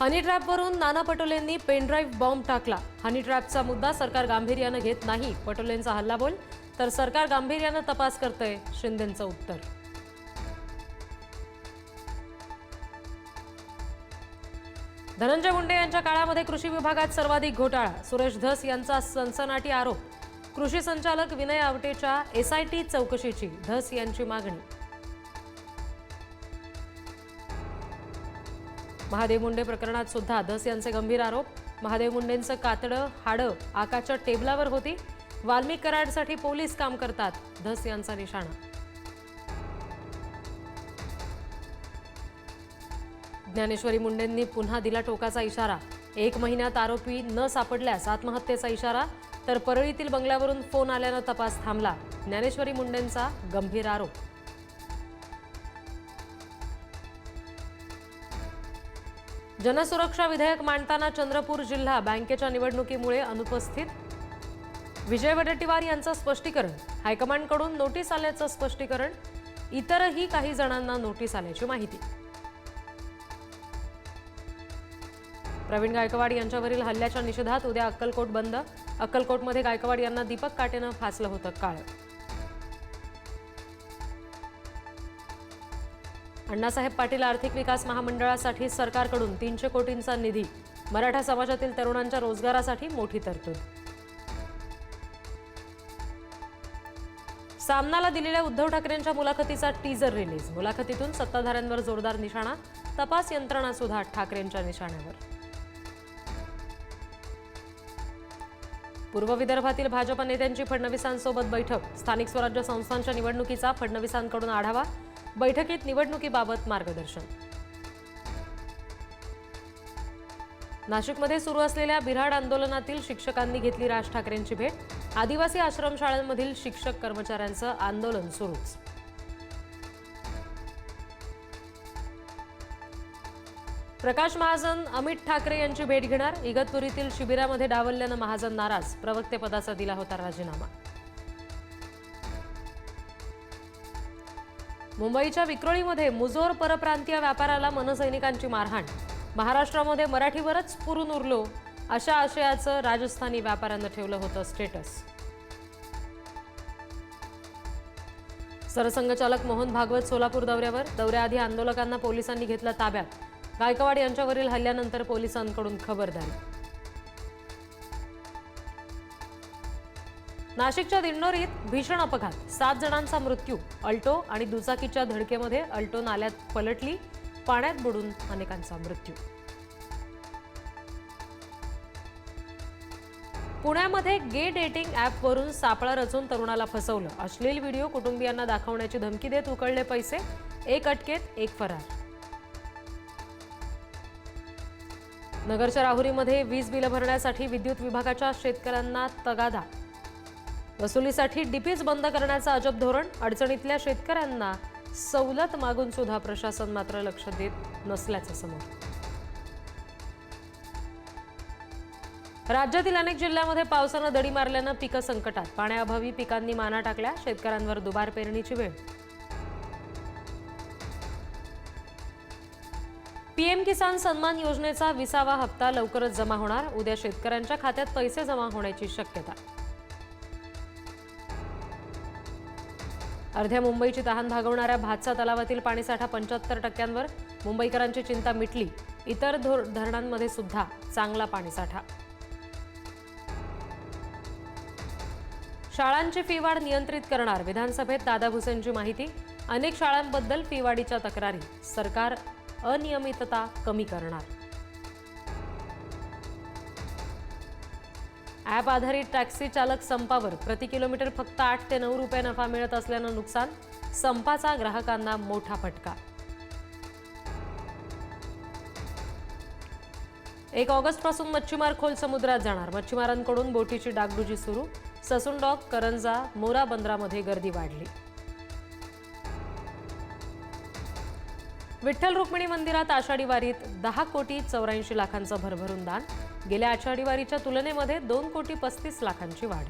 हनी ट्रॅपवरून नाना पटोलेंनी pen drive bomb टाकला। हनी ट्रॅपचा मुद्दा सरकार गांभीर्याने घेत नाही, पटोलेंचा हल्लाबोल, तर सरकार गांभीर्याने तपास करतंय, शिंदेंचं उत्तर। धनंजय मुंडे यांच्या काळामध्ये कृषी विभागात सर्वाधिक घोटाळा, सुरेश धस यांचा सनसनाटी आरोप। कृषी संचालक विनय आवटेच्या एसआयटी चौकशीची धस यांची मागणी। महादेव मुंडे प्रकरणात सुद्धा धस यांचे गंभीर आरोप। महादेव मुंडेंचं कातडं हाडं आकाच्या टेबलावर होती। वाल्मिक कराडसाठी पोलीस काम करतात, धस यांचा निशाणा। ज्ञानेश्वरी मुंडेंनी पुन्हा दिला टोकाचा इशारा। 1 महिन्यात आरोपी न सापडल्यास आत्महत्येचा इशारा, तर परळीतील बंगल्यावरून फोन आल्यानं तपास थांबला, ज्ञानेश्वरी मुंडेंचा गंभीर आरोप। जनसुरक्षा विधेयक मांडताना चंद्रपूर जिल्हा बँकेच्या निवडणुकीमुळे अनुपस्थित, विजय वडेट्टीवार यांचं स्पष्टीकरण। हायकमांडकडून नोटीस आल्याचं स्पष्टीकरण, इतरही काही जणांना नोटीस आल्याची माहिती। प्रवीण गायकवाड यांच्यावरील हल्ल्याच्या निषेधात उद्या अक्कलकोट बंद। अक्कलकोटमध्ये गायकवाड यांना दीपक काटेनं फासलं होतं काळं। अण्णासाहेब पाटील आर्थिक विकास महामंडळासाठी सरकारकडून 300 कोटींचा निधी, मराठा समाजातील तरुणांच्या रोजगारासाठी मोठी तरतूद। सामनाला दिलेल्या उद्धव ठाकरेंच्या मुलाखतीचा टीजर रिलीज, मुलाखतीतून सत्ताधाऱ्यांवर जोरदार निशाणा, तपास यंत्रणा सुद्धा ठाकरेंच्या निशाण्यावर। पूर्व विदर्भातील भाजप नेत्यांची फडणवीसांसोबत बैठक, स्थानिक स्वराज्य संस्थांच्या निवडणुकीचा फडणवीसांकडून आढावा, बैठकीत निवडणुकीबाबत मार्गदर्शन। नाशिकमध्ये सुरू असलेल्या बिऱ्हाड आंदोलनातील शिक्षकांनी घेतली राज ठाकरेंची भेट, आदिवासी आश्रमशाळांमधील शिक्षक कर्मचाऱ्यांचं आंदोलन सुरूच। प्रकाश महाजन अमित ठाकरे यांची भेट घेणार, इगतपुरीतील शिबिरामध्ये डावलल्यानं महाजन नाराज, प्रवक्तेपदाचा दिला होता राजीनामा। मुंबईच्या विक्रोळीमध्ये मुजोर परप्रांतीय व्यापाराला मनसैनिकांची मारहाण, महाराष्ट्रामध्ये मराठीवरच पुरून उरलो अशा आशयाचं राजस्थानी व्यापाऱ्यानं ठेवलं होतं स्टेटस। सरसंघचालक मोहन भागवत सोलापूर दौऱ्यावर, दौऱ्याआधी आंदोलकांना पोलिसांनी घेतलं ताब्यात, गायकवाड यांच्यावरील हल्ल्यानंतर पोलिसांकडून खबरदारी। नाशिकच्या दिंडोरीत भीषण अपघात, 7 जणांचा मृत्यू, अल्टो आणि दुचाकीच्या धडकेमध्ये अल्टो नाल्यात पलटली, पाण्यात बुडून अनेकांचा मृत्यू। पुण्यामध्ये गे डेटिंग ॲपवरून सापळा रचून तरुणाला फसवलं, अश्लील व्हिडिओ कुटुंबियांना दाखवण्याची धमकी देत उकळले पैसे, 1 अटकेत 1 फरार। नगरच्या राहुरीमध्ये वीज बिल भरण्यासाठी विद्युत विभागाच्या शेतकऱ्यांना तगादा, वसुलीसाठी डीपीज बंद करण्याचं अजब धोरण, अडचणीतल्या शेतकऱ्यांना सवलत मागून सुद्धा प्रशासन मात्र लक्ष देत नसल्याचं समोर। राज्यातील अनेक जिल्ह्यांमध्ये पावसानं दडी मारल्यानं पिकं संकटात, पाण्याअभावी पिकांनी माना टाकल्या, शेतकऱ्यांवर दुबार पेरणीची वेळ। पीएम किसान सन्मान योजनेचा 20वा हप्ता लवकरच जमा होणार, उद्या शेतकऱ्यांच्या खात्यात पैसे जमा होण्याची शक्यता। अर्ध्या मुंबईची तहान भागवणाऱ्या भातसा तलावातील पाणीसाठा 75%वर, मुंबईकरांची चिंता मिटली, इतर धरणांमध्ये सुद्धा चांगला पाणीसाठा। शाळांची फी वाढ नियंत्रित करणार, विधानसभेत दादा भुसेंची माहिती, अनेक शाळांबद्दल फी वाढीच्या तक्रारी, सरकार अनियमितता कमी करणार। ॲप आधारित टॅक्सी चालक संपावर, प्रति किलोमीटर फक्त 8 ते 9 रुपये नफा मिळत असल्यानं नुकसान, संपाचा ग्राहकांना मोठा फटका। 1 ऑगस्टपासून मच्छीमार खोल समुद्रात जाणार, मच्छीमारांकडून बोटीची डागडुजी सुरू, ससून डॉक, करंजा, मोरा बंदरामध्ये गर्दी वाढली। विठ्ठल रुक्मिणी मंदिरात आषाढी वारीत 10 कोटी 84 लाखांचं भरभरून दान, गेल्या आषाढी वारीच्या तुलनेमध्ये 2 कोटी 35 लाखांची वाढ।